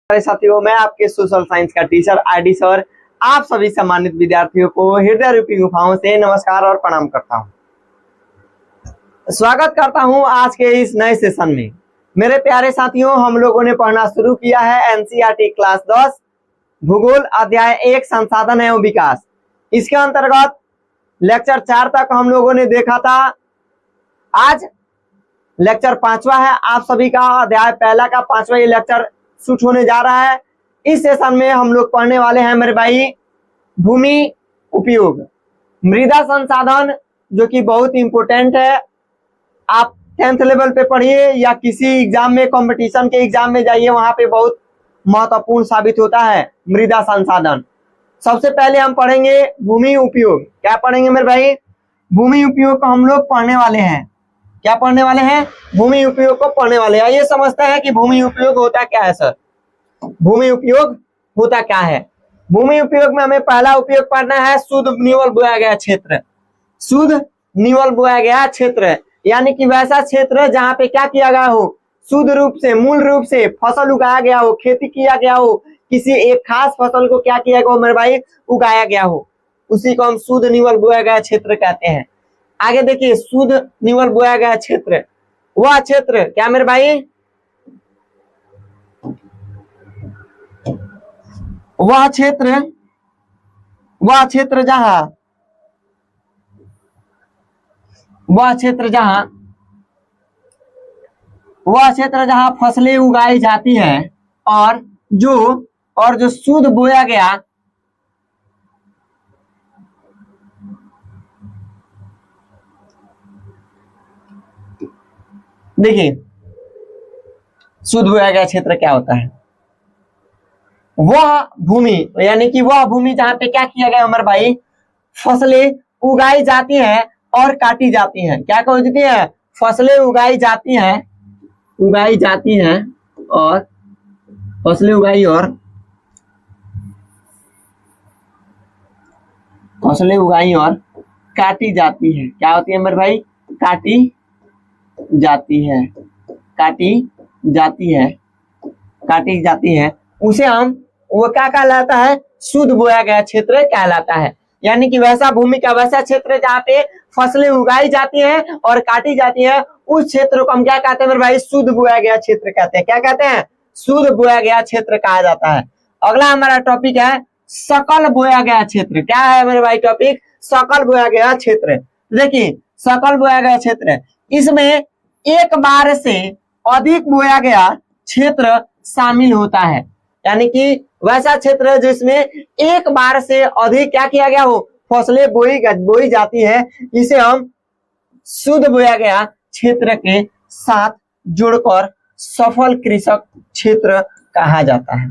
साथियों, मैं आपके सोशल साइंस का टीचर आईडी सर आप सभी सम्मानित विद्यार्थियों को हृदय रूपी गुफाओं से नमस्कार और प्रणाम करता हूं। स्वागत करता हूं आज के इस नए सेशन में। मेरे प्यारे साथियों, हम लोगों ने पढ़ना शुरू किया है एनसीईआरटी क्लास 10 भूगोल अध्याय 1 संसाधन एवं विकास। इसके अंतर्गत लेक्चर 4 तक हम लोगों ने देखा था। आज लेक्चर 5वां है। आप सभी का अध्याय पहला का 5वां ये लेक्चर शूट होने जा रहा है। इस सेशन में हम लोग पढ़ने वाले हैं मेरे भाई भूमि उपयोग, मृदा संसाधन, जो कि बहुत इंपॉर्टेंट है। आप 10th लेवल पे पढ़िए या किसी एग्जाम में, कंपटीशन के एग्जाम में जाइए, वहां पे बहुत महत्वपूर्ण साबित होता है मृदा संसाधन। सबसे पहले हम पढ़ेंगे भूमि उपयोग। क्या पढ़ेंगे मेरे भाई? भूमि उपयोग को हम लोग पढ़ने वाले हैं। क्या पढ़ने वाले हैं? भूमि उपयोग को पढ़ने वाले हैं। आइए समझते हैं कि भूमि उपयोग होता क्या है। सर, भूमि उपयोग होता क्या है? भूमि उपयोग में हमें पहला उपयोग पढ़ना है शुद्ध निवल बोया गया क्षेत्र। शुद्ध निवल बोया गया क्षेत्र यानी कि वैसा क्षेत्र जहां पे क्या किया गया हो, शुद्ध रूप से, मूल रूप से फसल उगाया गया हो, खेती किया गया हो, किसी एक खास फसल को क्या किया गया हो मेरे भाई, उगाया गया हो, उसी को हम शुद्ध निवल बोया गया क्षेत्र कहते हैं। आगे देखिए, शुद्ध निवल बोया गया क्षेत्र, वह क्षेत्र क्या मेरे भाई, वह क्षेत्र जहां फसलें उगाई जाती है और जो शुद्ध बोया गया, देखिए शुद्ध बोया गया क्षेत्र क्या होता है? वह भूमि, यानी कि वह भूमि जहां पे क्या किया गया हमारे भाई, फसलें उगाई जाती हैं और काटी जाती हैं। क्या कहती है? फसलें उगाई जाती हैं और फसलें उगाई और काटी जाती है। क्या होती है मेरे भाई? काटी जाती है। उसे हम, वो क्या कहलाता है? शुद्ध बोया गया क्षेत्र कहलाता है। यानी कि वैसा भूमि का वैसा क्षेत्र जहाँ पे फसलें उगाई जाती हैं और काटी जाती हैं, उस क्षेत्र को हम क्या कहते हैं मेरे भाई? शुद्ध बोया गया क्षेत्र कहते हैं। क्या कहते हैं? शुद्ध बोया गया क्षेत्र कहा जाता है। अगला हमारा टॉपिक है सकल बोया गया क्षेत्र। क्या है मेरे भाई टॉपिक? सकल बोया गया क्षेत्र। देखिए, सकल बोया गया क्षेत्र, इसमें एक बार से अधिक बोया गया क्षेत्र शामिल होता है। यानी कि वैसा क्षेत्र जिसमें एक बार से अधिक क्या किया गया हो, फसलें बोई जाती है, इसे हम शुद्ध बोया गया क्षेत्र के साथ जोड़कर सफल कृषक क्षेत्र कहा जाता है।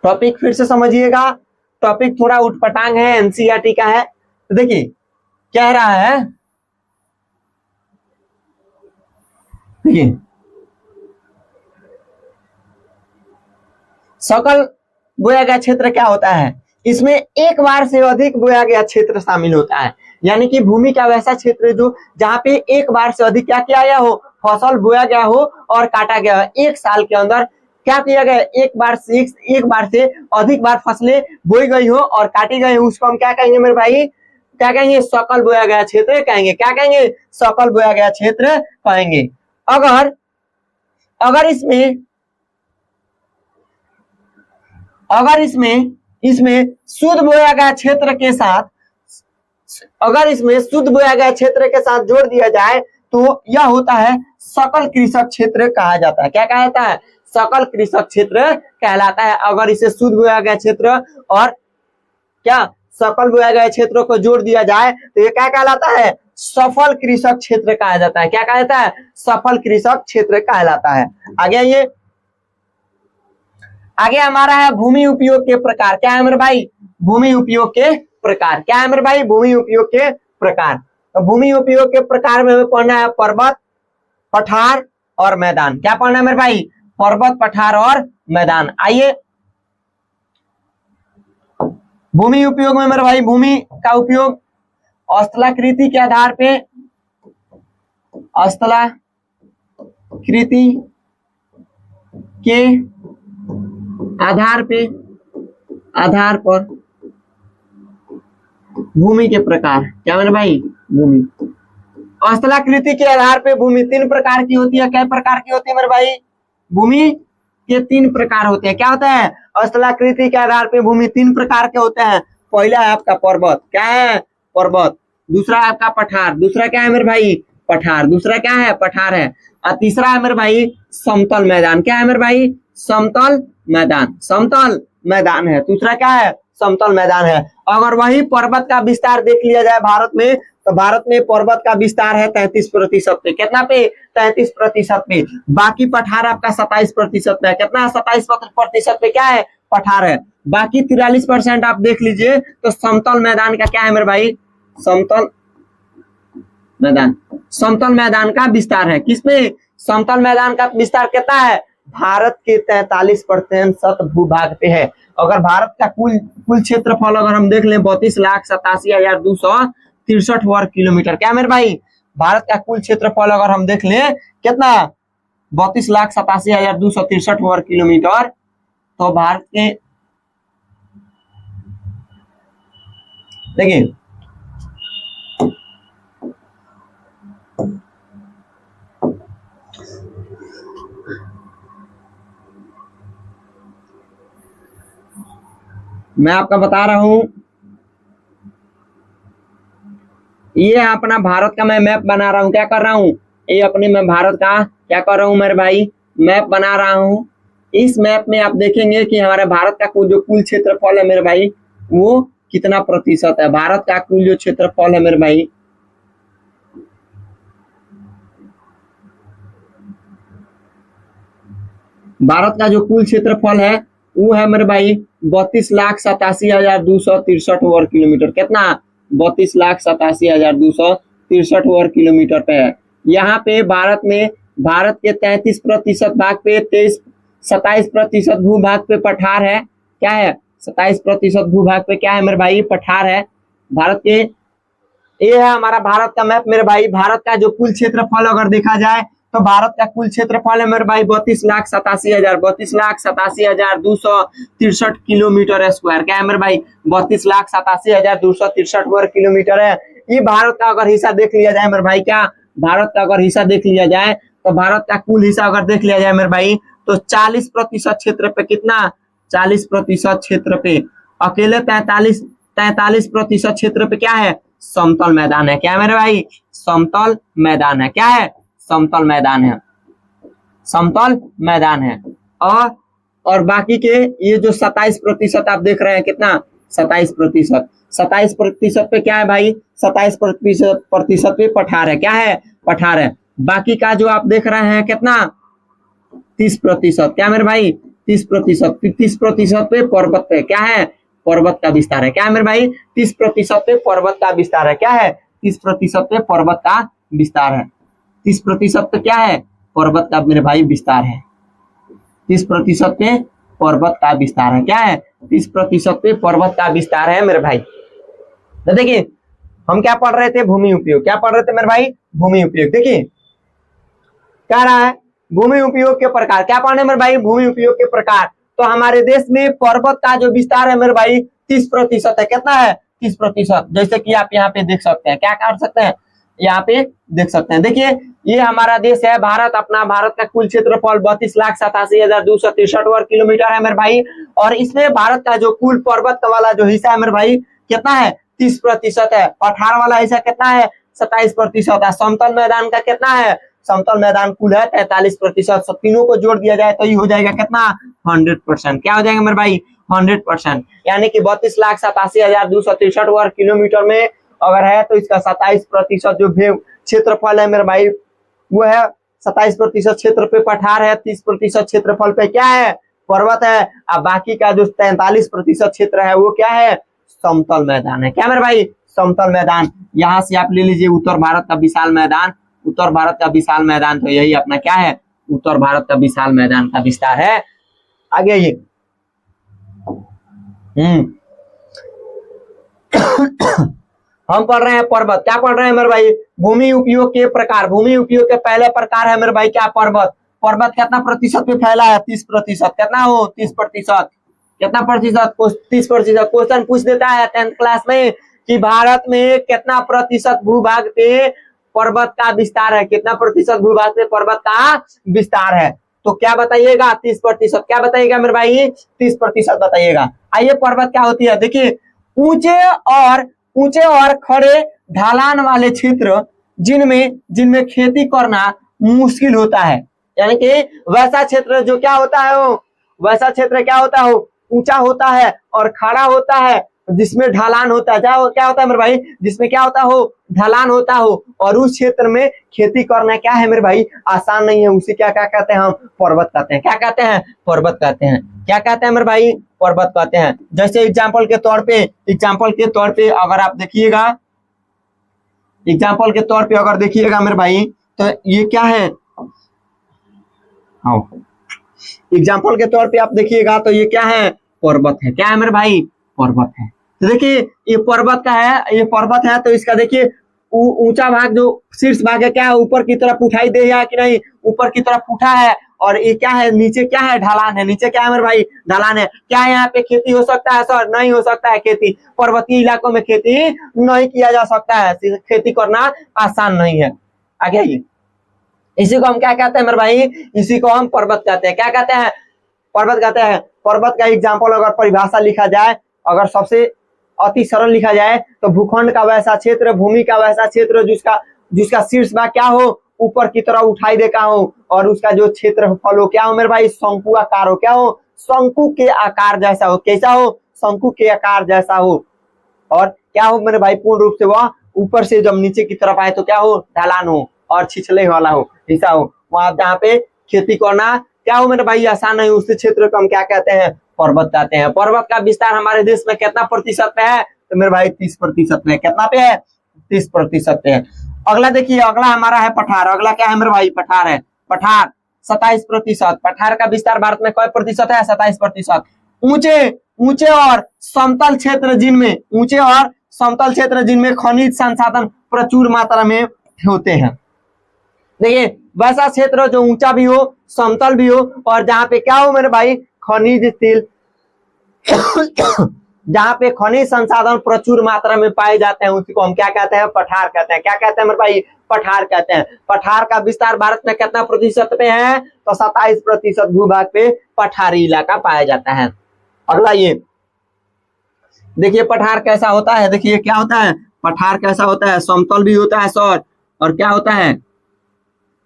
टॉपिक फिर से समझिएगा, टॉपिक थोड़ा उठपटांग है, एनसीईआरटी का है। तो देखिए कह रहा है, देखिए सकल बोया गया क्षेत्र क्या होता है? इसमें एक बार से अधिक बोया गया क्षेत्र शामिल होता है। यानी कि भूमि का वैसा क्षेत्र जो जहां पे एक बार से अधिक क्या किया गया हो, फसल बोया गया हो और काटा गया हो। एक साल के अंदर क्या किया गया? एक बार से अधिक बार फसलें बोई गई हो और काटी गई हो, उसको हम क्या कहेंगे मेरे भाई? क्या कहेंगे? सकल बोया गया क्षेत्र कहेंगे। क्या कहेंगे? सकल बोया गया क्षेत्र कहेंगे। अगर इसमें शुद्ध बोया गया क्षेत्र के साथ, अगर इसमें शुद्ध बोया गया क्षेत्र के साथ जोड़ दिया जाए तो यह होता है सकल कृषक क्षेत्र कहा जाता है। क्या कहता है? सकल कृषक क्षेत्र कहलाता है। अगर इसे शुद्ध बोया गया क्षेत्र और क्या सकल बोया गया क्षेत्रों को जोड़ दिया जाए तो ये क्या कहलाता है? सफल कृषक क्षेत्र कहा जाता है। क्या कहलाता है? सफल कृषक क्षेत्र कहलाता है। आगे हमारा है भूमि उपयोग के प्रकार। क्या है मेरे भाई? भूमि उपयोग के प्रकार। क्या है मेरे भाई? भूमि उपयोग के प्रकार। तो भूमि उपयोग के प्रकार में हमें पढ़ना है पर्वत, पठार और मैदान। क्या पढ़ना है मेरे भाई? पर्वत, पठार और मैदान। आइए, भूमि उपयोग में मेरे भाई, भूमि का उपयोग स्थलाकृति के आधार पे, स्थलाकृति के आधार पे, आधार पर भूमि के प्रकार, क्या मेरे भाई, भूमि। स्थलाकृति के आधार पे भूमि 3 प्रकार की होती है। क्या प्रकार की होती है मेरे भाई, भूमि के 3 प्रकार होते हैं। क्या होता है, स्थलाकृति के आधार पे भूमि 3 प्रकार के होते हैं। पहला है आपका पर्वत, क्या है, पर्वत। दूसरा है आपका पठार, दूसरा क्या है मेरे भाई, पठार, दूसरा क्या है, पठार है। और तीसरा है मेरे भाई समतल मैदान, क्या है मेरे भाई, समतल मैदान, समतल मैदान है। दूसरा क्या है, समतल मैदान है। अगर वही पर्वत का विस्तार देख लिया जाए भारत में, तो भारत में पर्वत का विस्तार है 33% पे। कितना पे, 33% पे। बाकी पठार आपका 27% पे। कितना, 27% पे क्या है, पठार है। बाकी 43% आप देख लीजिए तो समतल मैदान का क्या है मेरे भाई, समतल मैदान, समतल मैदान का विस्तार है। किसमें, समतल मैदान का विस्तार कितना है, भारत के 43% भूभाग पे है। अगर भारत का कुल क्षेत्रफल अगर हम देख लें 32,87,263 वर्ग किलोमीटर, क्या मेरे भाई, भारत का कुल क्षेत्रफल अगर हम देख लें कितना, 32,87,263 वर्ग किलोमीटर, तो भारत के, देखिए मैं आपका बता रहा हूं, ये अपना भारत का मैं मैप बना रहा हूं। क्या कर रहा हूं, ये अपने मैं भारत का क्या कर रहा हूं मेरे भाई, मैप बना रहा हूं। इस मैप में आप देखेंगे कि हमारे भारत का जो कुल क्षेत्रफल है मेरे भाई, वो कितना प्रतिशत है। भारत का कुल जो क्षेत्रफल है मेरे भाई, भारत का जो कुल क्षेत्रफल है वो है मेरे भाई 32,87,263 वर्ग किलोमीटर। कितना, 32,87,263 वर्ग किलोमीटर पे है। यहाँ पे भारत में, भारत के 33% भाग पे 27% भूभाग पे पठार है। क्या है, 27% भूभाग पे क्या है मेरे भाई, पठार है भारत के। ये है हमारा भारत का मैप मेरे भाई। भारत का जो कुल क्षेत्रफल अगर देखा जाए तो भारत का कुल क्षेत्रफल है मेरे भाई 32,87,263 किलोमीटर स्क्वायर। क्या है मेरे भाई, 32,87,263 वर्ग किलोमीटर है। ये भारत का अगर हिस्सा देख लिया जाए मेरे भाई, क्या भारत का अगर हिस्सा देख लिया जाए तो भारत का कुल हिस्सा अगर देख लिया जाए मेरे भाई, तो 40% क्षेत्र पे, कितना, 40% क्षेत्र पे अकेले 43% क्षेत्र पे क्या है, समतल मैदान है। क्या है मेरे भाई, समतल मैदान है। क्या है, समतल मैदान है, समतल मैदान है। और बाकी के ये जो 27% आप देख रहे हैं, कितना, 27%, 27% पे क्या है भाई, 27% पे पठार है। क्या है, पठार है। बाकी का जो आप देख रहे हैं कितना, 30%। क्या मेरे भाई, 30%, 30% पे पर्वत पे क्या है, पर्वत का विस्तार है। क्या है मेरे भाई, 30% पे पर्वत का विस्तार है। क्या है, 30% पे पर्वत का विस्तार है। 30% पे क्या है, पर्वत का मेरे भाई विस्तार है। 30% पे पर्वत का विस्तार है। क्या है, 30% पे पर्वत का विस्तार है मेरे भाई। तो देखिए हम क्या पढ़ रहे थे, भूमि उपयोग। क्या पढ़ रहे थे मेरे भाई, भूमि उपयोग। देखिए क्या रहा है, भूमि उपयोग के प्रकार। क्या पढ़ने मेरे भाई, भूमि उपयोग के प्रकार। तो हमारे देश में पर्वत का जो विस्तार है मेरे भाई 30% है। कितना है, 30%। जैसे कि आप यहाँ पे देख सकते हैं, क्या कर सकते हैं, यहाँ पे देख सकते हैं। देखिए ये हमारा देश है भारत। अपना भारत का कुल क्षेत्रफल 32,87,263 वर्ग किलोमीटर है मेरे भाई। और इसमें भारत का जो कुल पर्वत वाला जो हिस्सा है मेरे भाई कितना है, 30% है। पठार वाला हिस्सा कितना है, 27% है। समतल मैदान का कितना है, समतल मैदान कुल है 43%। तीनों को जोड़ दिया जाए तो ये हो जाएगा कितना, 100%। क्या हो जाएगा मेरे भाई, 100%। यानी कि 32,87,263 वर्ग किलोमीटर में अगर है तो इसका 27% जो क्षेत्रफल है मेरे भाई वो है, 27% क्षेत्र पे पठार है, 30% क्षेत्रफल पे क्या है, पर्वत है। और बाकी का जो 43% क्षेत्र है वो क्या है, समतल मैदान है। क्या मेरे भाई, समतल मैदान। यहाँ से आप ले लीजिए उत्तर भारत का विशाल मैदान। उत्तर भारत का विशाल मैदान तो यही अपना क्या है, उत्तर भारत का विशाल मैदान का विस्तार है। आगे ये हम पढ़ रहे हैं पर्वत। क्या पढ़ रहे हैं मेरे भाई, भूमि उपयोग के प्रकार। भूमि उपयोग के पहले प्रकार है मेरे भाई क्या, पर्वत। पर्वत कितना प्रतिशत पे फैला है? 30%। कितना हो? 30%। कितना प्रतिशत? 30%। क्वेश्चन पूछ देता है 10th क्लास में कि भारत में कितना प्रतिशत भूभाग पे पर्वत का विस्तार है? कितना प्रतिशत भूभाग पे पर्वत का विस्तार है? तो क्या बताइएगा? 30%। क्या बताइएगा मेरे भाई? 30% बताइएगा। आइए, पर्वत क्या होती है? देखिए, ऊंचे और खड़े ढलान वाले क्षेत्र जिनमें खेती करना मुश्किल होता है, यानी कि वैसा क्षेत्र जो क्या होता है, वो वैसा क्षेत्र क्या होता है, ऊंचा होता है और खड़ा होता है, जिसमें ढलान होता है। क्या होता है मेरे भाई? जिसमें क्या होता हो? ढलान होता हो। और उस क्षेत्र में खेती करना क्या है मेरे भाई? आसान नहीं है। उसे क्या क्या कहते हैं हम? पर्वत कहते हैं। क्या कहते हैं? पर्वत कहते हैं। क्या कहते हैं मेरे भाई? पर्वत कहते हैं। जैसे एग्जाम्पल के तौर पे अगर आप देखिएगा, एग्जाम्पल के तौर पे अगर देखिएगा मेरे भाई, तो ये क्या है? हाँ, एग्जाम्पल के तौर पे आप देखिएगा तो ये क्या है? पर्वत है। क्या है मेरे भाई? पर्वत है। तो देखिए, ये पर्वत का है, ये पर्वत है, तो इसका देखिए ऊंचा भाग जो शीर्ष भाग है, क्या है? ऊपर की तरफ उठाई दे या कि नहीं? ऊपर की तरफ उठा है। और ये क्या है? नीचे क्या है? ढलान है। नीचे क्या है मेरे भाई? ढलान है। क्या यहाँ पे खेती हो सकता है सर? नहीं हो सकता है खेती। पर्वतीय इलाकों में खेती नहीं किया जा सकता है। खेती करना आसान नहीं है। आगे आइए, इसी को हम क्या कहते हैं मेरे भाई? इसी को हम पर्वत कहते हैं। क्या कहते हैं? पर्वत कहते हैं। पर्वत का एग्जाम्पल अगर परिभाषा लिखा जाए, अगर सबसे अति सरल लिखा जाए, तो भूखंड का वैसा क्षेत्र, भूमि का वैसा क्षेत्र जिसका शीर्ष भाग क्या हो? ऊपर की तरह उठाई देखा हो, और उसका जो क्षेत्रफल हो क्या हो मेरे भाई? शंकु आकार हो। क्या हो? शंकु के आकार जैसा हो। कैसा हो? शंकु के आकार जैसा हो। और क्या हो मेरे भाई? पूर्ण रूप से वह ऊपर से जब नीचे की तरफ आए तो क्या हो? ढलान हो और छिछले वाला हो, ऐसा हो। वहां जहाँ पे खेती करना क्या हो मेरे भाई? आसान नहीं। उस क्षेत्र को हम क्या कहते हैं? पर्वत कहते हैं। पर्वत का विस्तार हमारे देश में कितना प्रतिशत पे है? तो मेरे भाई 30% पे। कितना पे है? 30% पे है। अगला देखिए, अगला हमारा है पठार। अगला क्या है मेरे भाई? पठार है। पठार 27%। पठार का विस्तार भारत में कई प्रतिशत है? 27%। ऊंचे और समतल क्षेत्र जिनमें खनिज संसाधन प्रचुर मात्रा में होते हैं। देखिए, वैसा क्षेत्र जो ऊंचा भी हो, समतल भी हो, और जहाँ पे क्या हो मेरे भाई? खनिज तेल जहाँ पे खनिज संसाधन प्रचुर मात्रा में पाए जाते हैं, उसी को हम क्या कहते हैं? पठार कहते हैं। क्या कहते हैं मेरे भाई? पठार कहते हैं। पठार का विस्तार भारत में कितना प्रतिशत पे है? तो 27% भूभाग पे पठारी इलाका पाया जाता है। अगला ये देखिए, पठार कैसा होता है? देखिए क्या होता है? पठार कैसा होता है? समतल भी होता है सर, और क्या होता है?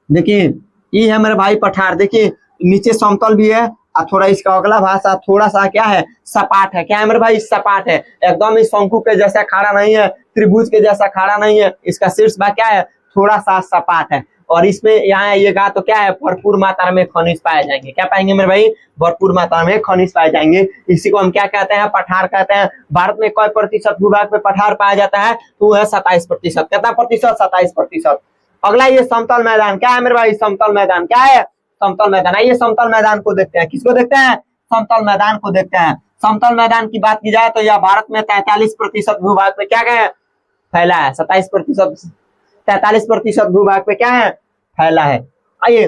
देखिए, ये है मेरे भाई पठार। देखिए, नीचे समतल भी है, और थोड़ा इसका अगला भाषा थोड़ा सा क्या है? सपाट है। क्या है मेरे भाई? सपाट है। एकदम ही शंकु के जैसा खड़ा नहीं है, त्रिभुज के जैसा खड़ा नहीं है। इसका शीर्ष भाग क्या है? थोड़ा सा सपाट है। और इसमें यहाँ आइएगा तो क्या है? भरपूर मात्रा में खनिज पाए जाएंगे। क्या पाएंगे मेरे भाई? भरपूर मात्रा में खनिज पाए जाएंगे। इसी को हम क्या कहते हैं? पठार कहते हैं। भारत में कई प्रतिशत भूभाग पे पठार पाया जाता है? तो है 27%। कितना प्रतिशत? 27%। अगला ये समतल मैदान। क्या है मेरे भाई? समतल मैदान क्या है? समतल मैदान। आइए समतल मैदान को देखते हैं। किसको देखते हैं? समतल मैदान को देखते हैं। समतल मैदान की बात की जाए तो यह भारत में 43% भूभाग पे क्या है? फैला है। 27%, 43% भूभाग पे क्या है? फैला है। आइए,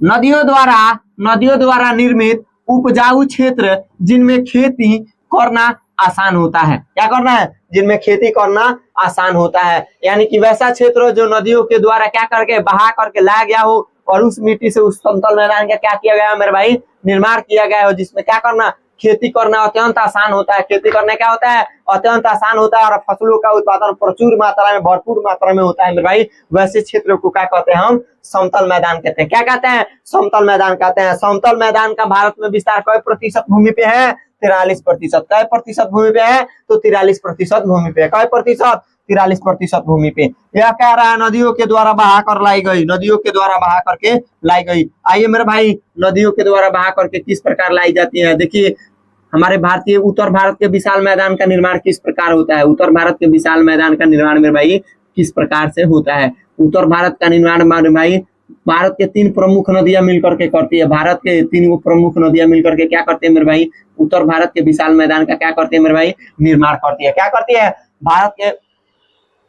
नदियों द्वारा निर्मित उपजाऊ क्षेत्र जिनमें खेती करना आसान होता है। क्या करना है? जिनमें खेती करना आसान होता है, यानी कि वैसा क्षेत्र जो नदियों के द्वारा क्या करके बहा करके लाया गया हो, और उस मिट्टी से उस समतल मैदान का क्या किया गया है मेरे भाई? निर्माण किया गया हो, जिसमें क्या करना? खेती करना अत्यंत आसान होता है। खेती करना क्या होता है? अत्यंत आसान होता है, और फसलों का उत्पादन प्रचुर मात्रा में, भरपूर मात्रा में होता है मेरे भाई। वैसे क्षेत्र को क्या कहते हैं? हम समतल मैदान कहते हैं। क्या कहते हैं? समतल मैदान कहते हैं। समतल मैदान का भारत में विस्तार कई प्रतिशत भूमि पे है? 43%। कई प्रतिशत भूमि पे है? तो 43% भूमि पे। कई प्रतिशत? 43% भूमि पे। यह कह रहा है नदियों के द्वारा बहा कर लाई गई। नदियों के द्वारा बहा करके लाई गई। आइए मेरे भाई, नदियों के द्वारा बहा करके किस प्रकार लाई जाती है? देखिए, हमारे उत्तर भारत के विशाल मैदान का निर्माण किस प्रकार होता है? उत्तर भारत के विशाल मैदान का निर्माण मेरे भाई किस प्रकार से होता है? उत्तर भारत का निर्माण मेरे भाई भारत के 3 प्रमुख नदियां मिलकर के करती है। भारत के 3 प्रमुख नदियां मिलकर के क्या करती है मेरे भाई? उत्तर भारत के विशाल मैदान का क्या करती है मेरे भाई? निर्माण करती है। क्या करती है?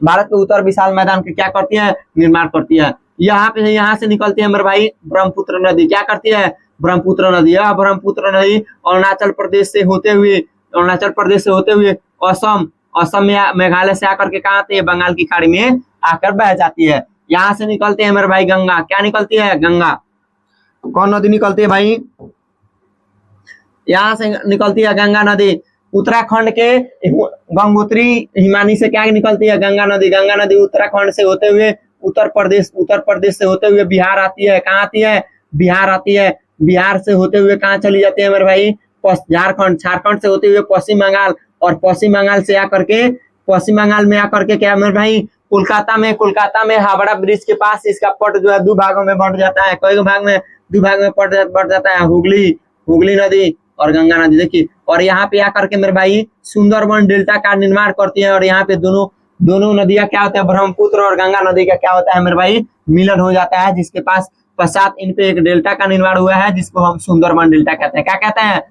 भारत के उत्तर विशाल मैदान के क्या करती है? निर्माण करती है। यहाँ से निकलती है मेरे भाई ब्रह्मपुत्र नदी। क्या करती है? ब्रह्मपुत्र नदी। यह ब्रह्मपुत्र नदी अरुणाचल प्रदेश से होते हुए असम में मेघालय से आकर के कहाँ आती है? बंगाल की खाड़ी में आकर बह जाती है। यहाँ से निकलते हैं मेरे भाई गंगा। क्या निकलती है? गंगा। कौन नदी निकलती है भाई? यहाँ से निकलती है गंगा नदी। उत्तराखंड के गंगोत्री हिमानी से क्या निकलती है? गंगा नदी। गंगा नदी उत्तराखंड से होते हुए उत्तर प्रदेश से होते हुए बिहार आती है। कहाँ आती है? बिहार आती है। बिहार से होते हुए कहाँ चली जाती है मेरे भाई? झारखंड से होते हुए पश्चिम बंगाल, और पश्चिम बंगाल में आकर के क्या मेरे भाई? कोलकाता में हावड़ा ब्रिज के पास इसका पट जो है 2 भागों में बढ़ जाता है। कई भाग में? 2 भाग में बढ़ जाता है। हुगली नदी और गंगा नदी। देखिए, और यहाँ पे आकर के मेरे भाई सुंदरबन डेल्टा का निर्माण करती है, और यहाँ पे दोनों नदियां क्या होता है? ब्रह्मपुत्र और गंगा नदी का क्या होता है मेरे भाई? मिलन हो जाता है, जिसके पश्चात इन पे एक डेल्टा का निर्माण हुआ है, जिसको हम सुंदरबन डेल्टा कहते हैं। क्या कहते हैं?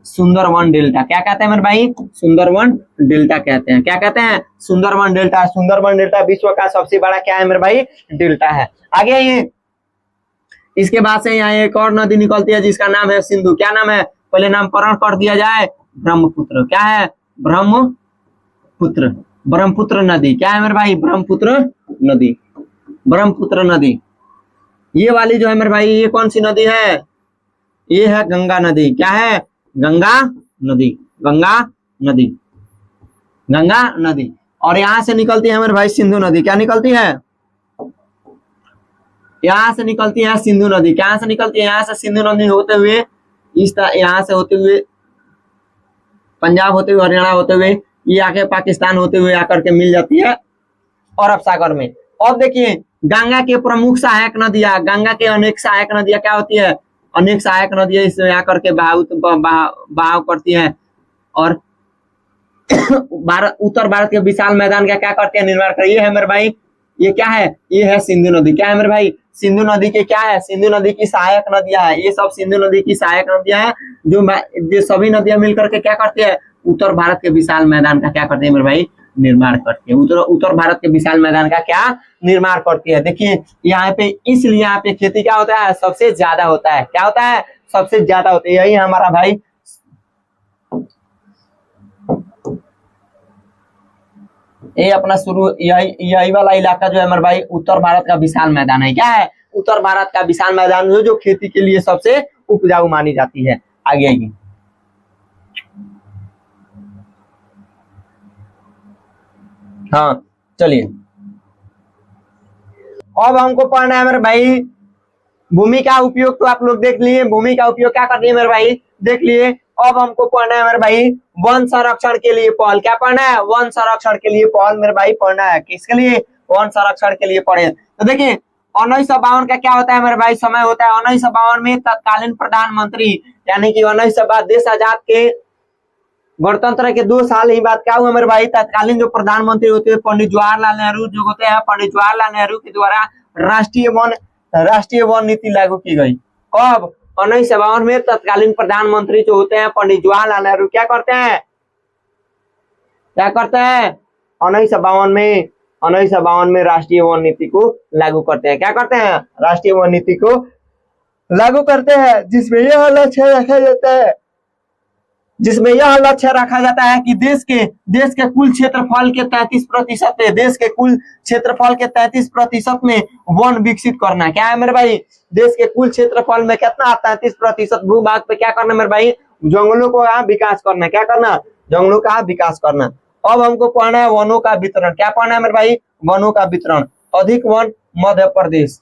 सुंदरबन डेल्टा। क्या कहते हैं मेरे भाई? सुंदरबन डेल्टा कहते हैं। क्या कहते हैं? सुंदरबन डेल्टा। सुंदरबन डेल्टा विश्व का सबसे बड़ा क्या है मेरे भाई? डेल्टा है। आगे ये इसके बाद से यहाँ एक और नदी निकलती है जिसका नाम है सिंधु। क्या नाम है? पहले नामकरण कर दिया जाए। ब्रह्मपुत्र। क्या है? ब्रह्मपुत्र नदी। क्या है मेरे भाई? ब्रह्मपुत्र नदी। ये वाली जो है मेरे भाई, ये कौन सी नदी है? ये है गंगा नदी। क्या है? गंगा नदी। और यहाँ से निकलती है मेरे भाई सिंधु नदी। क्या निकलती है? यहाँ से निकलती है सिंधु नदी। क्या से निकलती है? यहाँ से सिंधु नदी होते हुए यहाँ से होते हुए पंजाब होते हुए, हरियाणा होते हुए, ये आके पाकिस्तान होते हुए आकर के मिल जाती है अरब सागर में। अब देखिए, गंगा के प्रमुख सहायक नदियां, गंगा के अनेक सहायक नदियां क्या होती है? अनेक सहायक नदियां इसमें आकर के बहाव करती है, और उत्तर भारत के विशाल मैदान का क्या करते हैं? निर्माण कर। ये है मेरे भाई, ये क्या है? ये है सिंधु नदी। क्या है मेरे भाई? सिंधु नदी के क्या है? सिंधु नदी की सहायक नदियां है। ये सब सिंधु नदी की सहायक नदियां हैं, जो सभी नदियां मिलकर के क्या करते हैं? उत्तर भारत के विशाल मैदान का क्या करते हैं मेरे भाई? निर्माण करती है। उत्तर भारत के विशाल मैदान का क्या निर्माण करती है। देखिए, यहाँ पे इसलिए यहाँ पे खेती क्या होता है? सबसे ज्यादा होता है। क्या होता है? सबसे ज्यादा होता है। यही हमारा भाई ये अपना शुरू यही वाला इलाका जो है मेरे भाई उत्तर भारत का विशाल मैदान है। क्या है? उत्तर भारत का विशाल मैदान जो खेती के लिए सबसे उपजाऊ मानी जाती है। आगे आइए। हाँ, चलिए, अब हमको पढ़ना है मेरे भाई भूमि का उपयोग। तो आप लोग देख लिए भूमि का उपयोग क्या करती है मेरे भाई, देख लिए। अब हमको पढ़ना है मेरे भाई वन संरक्षण के लिए पहल। क्या पढ़ना है? वन संरक्षण के लिए पहल मेरे भाई पढ़ना है। किसके लिए? वन संरक्षण के लिए पढ़े। तो देखिए, 1952 का क्या होता है मेरे भाई? समय होता है 1952 में तत्कालीन प्रधानमंत्री, यानी कि 1952 देश आजाद के गणतंत्र के 2 साल ही बाद क्या हुआ मेरे भाई? तत्कालीन जो प्रधानमंत्री होते हैं पंडित जवाहरलाल नेहरू जो होते हैं, पंडित जवाहरलाल नेहरू के द्वारा राष्ट्रीय वन नीति लागू की गई। कब? 1952 में तत्कालीन प्रधानमंत्री जो होते हैं पंडित जवाहरलाल नेहरू क्या करते हैं? 1952 में राष्ट्रीय वन नीति को लागू करते हैं। क्या करते हैं? राष्ट्रीय वन नीति को लागू करते हैं, जिसमें यह लक्ष्य रखा जाता है कि देश के कुल क्षेत्रफल के 33% में वन विकसित करना। क्या है मेरे भाई? देश के कुल क्षेत्रफल में कितना? 33% भूभाग पे क्या करना मेरे भाई? जंगलों को विकास करना। क्या करना? जंगलों का विकास करना। अब हमको पढ़ना है वनों का वितरण। क्या पढ़ना है मेरे भाई? वनों का वितरण। अधिक वन मध्य प्रदेश।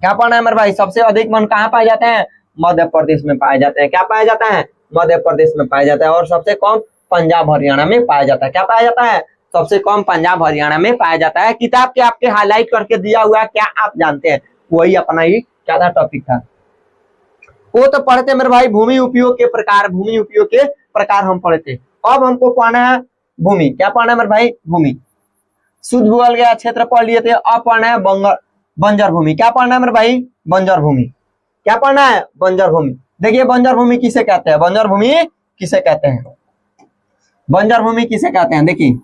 क्या पढ़ना है मेरे भाई? सबसे अधिक वन कहाँ पाए जाते हैं? मध्य प्रदेश में पाए जाते हैं। क्या पाया जाता है? मध्य प्रदेश में पाया जाता है। और सबसे कम पंजाब हरियाणा में पाया जाता है। क्या पाया जाता है? सबसे कम पंजाब हरियाणा में पाया जाता है। किताब के आपके हाईलाइट करके दिया हुआ है, क्या आप जानते हैं? वही अपना ही क्या था टॉपिक था, वो तो पढ़ते मेरे भाई भूमि उपयोग के प्रकार हम पढ़े थे। अब हमको पढ़ना है भूमि। क्या पढ़ना है मेरे भाई? भूमि। शुद्ध भूगोल का क्षेत्र पढ़ लिए थे। अब पढ़ना है बंजर भूमि। क्या पढ़ना है मेरे भाई? बंजर भूमि। क्या पढ़ना है? बंजर भूमि। देखिए, बंजर भूमि किसे कहते हैं? बंजर भूमि किसे कहते हैं? बंजर भूमि किसे कहते हैं? देखिए,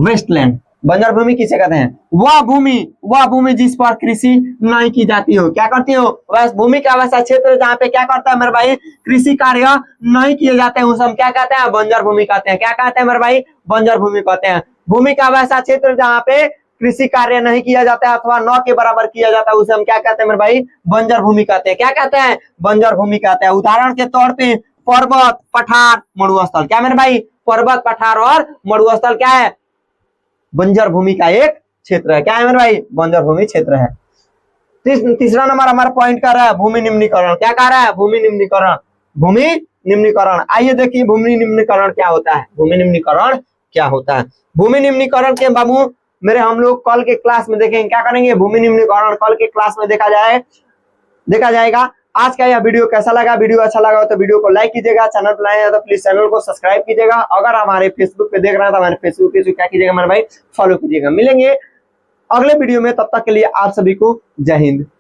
वेस्टलैंड। बंजर भूमि किसे कहते हैं? वह भूमि जिस पर कृषि नहीं की जाती हो। क्या करती हो? वैसे भूमि का वैसा क्षेत्र जहाँ पे क्या करता है मेरे भाई, कृषि कार्य नहीं किए जाते हैं, उसे हम क्या कहते हैं? बंजर भूमि कहते हैं। क्या कहते हैं मेरे भाई? बंजर भूमि कहते हैं। भूमि का वैसा क्षेत्र जहाँ पे कृषि कार्य नहीं किया जाता है अथवा न के बराबर किया जाता है, उसे हम क्या कहते हैं मेरे भाई? बंजर भूमि कहते हैं। क्या कहते हैं? बंजर भूमि कहते हैं। उदाहरण के तौर पे पर्वत, पठार, मरुस्थल। क्या मेरे भाई? पर्वत, पठार और मरुस्थल क्या है? बंजर भूमि का एक क्षेत्र है। क्या है मेरे भाई? बंजर भूमि क्षेत्र है। तीसरा नंबर हमारा पॉइंट कर रहा है भूमि निम्नीकरण। क्या कह रहा है? भूमि निम्नीकरण। भूमि निम्नीकरण, आइए देखिए भूमि निम्नीकरण क्या होता है। भूमि निम्नीकरण क्या होता है? भूमि निम्नीकरण के बाबू मेरे हम लोग कल के क्लास में देखेंगे। क्या करेंगे? भूमि निम्नीकरण कल के क्लास में देखा जाएगा। आज का यह वीडियो कैसा लगा? वीडियो अच्छा लगा तो वीडियो को लाइक कीजिएगा, चैनल पर नए हैं तो प्लीज चैनल को सब्सक्राइब कीजिएगा। अगर हमारे फेसबुक पे देख रहे हैं तो हमारे फेसबुक पे क्या कीजिएगा मेरे भाई? फॉलो कीजिएगा। मिलेंगे अगले वीडियो में, तब तक के लिए आप सभी को जय हिंद।